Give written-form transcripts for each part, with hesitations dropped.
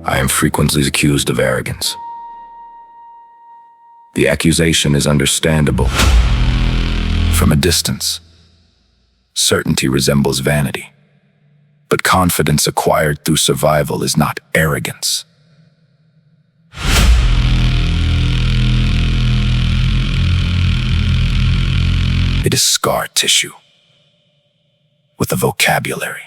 I am frequently accused of arrogance. The accusation is understandable. From a distance, certainty resembles vanity. But confidence acquired through survival is not arrogance. It is scar tissue with a vocabulary.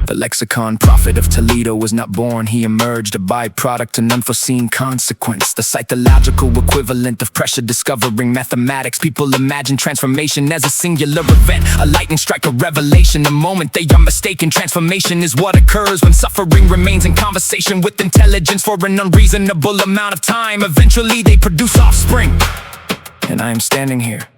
The Lexicon Prophet of Toledo was not born, he emerged, a byproduct, an unforeseen consequence. The psychological equivalent of pressure discovering mathematics. People imagine transformation as a singular event, a lightning strike, a revelation. The moment they are mistaken, transformation is what occurs when suffering remains in conversation with intelligence for an unreasonable amount of time. Eventually they produce offspring, and I am standing here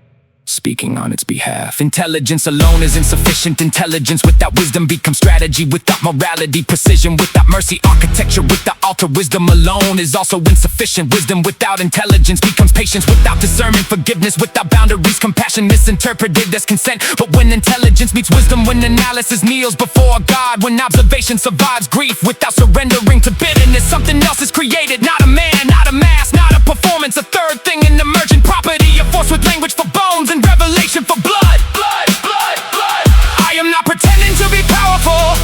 speaking on its behalf. Intelligence alone is insufficient. Intelligence without wisdom becomes strategy. Without morality, precision. Without mercy, architecture. Without altar, wisdom alone is also insufficient. Wisdom without intelligence becomes patience. Without discernment, forgiveness. Without boundaries, compassion. Misinterpreted as consent. But when intelligence meets wisdom, when analysis kneels before God, when observation survives grief without surrendering to bitterness, something else is created. Not a man, not a mass, not a performance. A third thing, an emergent property. A force with language for bones and revelation for blood. I am not pretending to be powerful.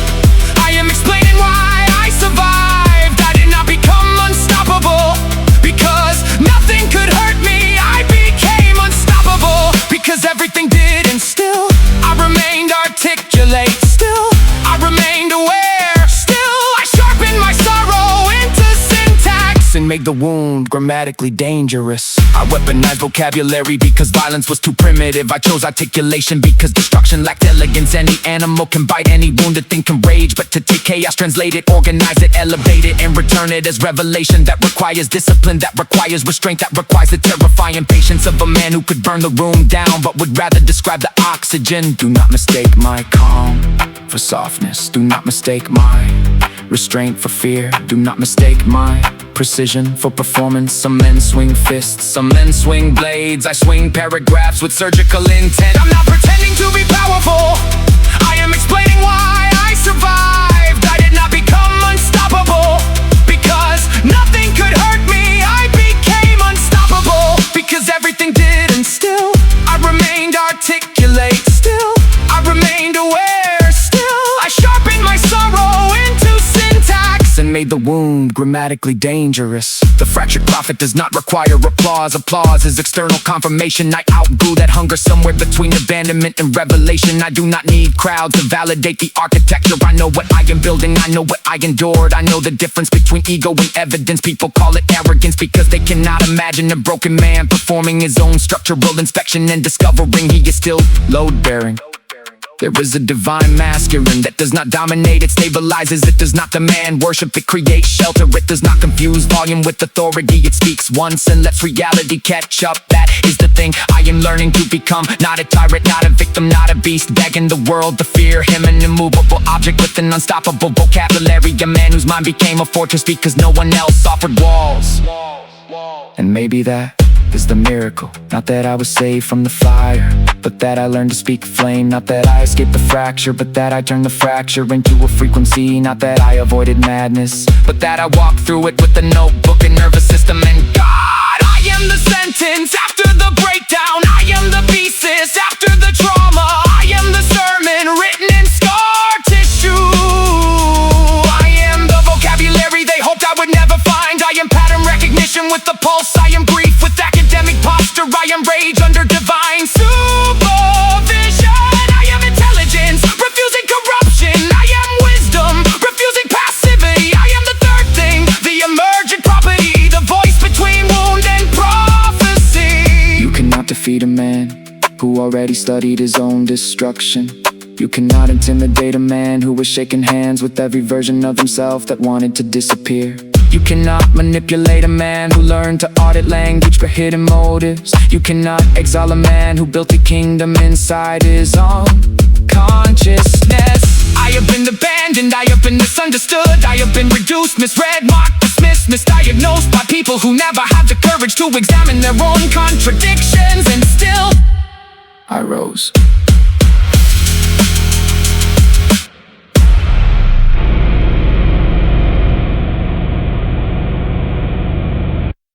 I am explaining why I survived. I did not become unstoppable because nothing could hurt me. I became unstoppable because everything did, and still I remained articulate. Still I remained aware. Still I sharpened my sorrow into syntax and made the wound grammatically dangerous. I weaponized vocabulary because violence was too primitive. I chose articulation because destruction lacked elegance. Any animal can bite, any wounded thing can rage. But to take chaos, translate it, organize it, elevate it, and return it as revelation. That requires discipline, that requires restraint, that requires the terrifying patience of a man who could burn the room down but would rather describe the oxygen. Do not mistake my calm for softness. Do not mistake my restraint for fear. Do not mistake my precision for performance. Some men swing fists, some men swing blades. I swing paragraphs with surgical intent. I'm not pretending to be powerful. I am explaining why I survived. I did not become unstoppable because nothing could hurt me. I became unstoppable because everything did, and still I remained articulate. Still I remained aware. Still I sharpened my sorrow into syntax and made the wound grammatically dangerous. The fractured prophet does not require applause. Applause is external confirmation. I outgrew that hunger somewhere between abandonment and revelation. I do not need crowds to validate the architecture. I know what I am building, I know what I endured. I know the difference between ego and evidence. People call it arrogance because they cannot imagine a broken man performing his own structural inspection and discovering he is still load-bearing. There is a divine masculine that does not dominate, it stabilizes. It does not demand worship, it creates shelter. It does not confuse volume with authority. It speaks once and lets reality catch up. That is the thing I am learning to become. Not a tyrant, not a victim, not a beast begging the world to fear him. An immovable object with an unstoppable vocabulary. A man whose mind became a fortress because no one else offered walls. And maybe that is the miracle. Not that I was saved from the fire, but that I learned to speak flame. Not that I escaped the fracture, but that I turned the fracture into a frequency. Not that I avoided madness, but that I walked through it with a notebook and nervous system. And God, I am the sentence after the breakdown. I am the thesis after the trauma. I am the sermon written in scar tissue. I am the vocabulary they hoped I would never find. I am pattern recognition with the pulse. I am grief with academic posture. I am rage under divine supervision. I am intelligence, refusing corruption. I am wisdom, refusing passivity. I am the third thing, the emergent property, the voice between wound and prophecy. You cannot defeat a man who already studied his own destruction. You cannot intimidate a man who was shaking hands with every version of himself that wanted to disappear. You cannot manipulate a man who learned to audit language for hidden motives. You cannot exile a man who built a kingdom inside his own consciousness. I have been abandoned, I have been misunderstood. I have been reduced, misread, mocked, dismissed, misdiagnosed by people who never had the courage to examine their own contradictions. And still I rose.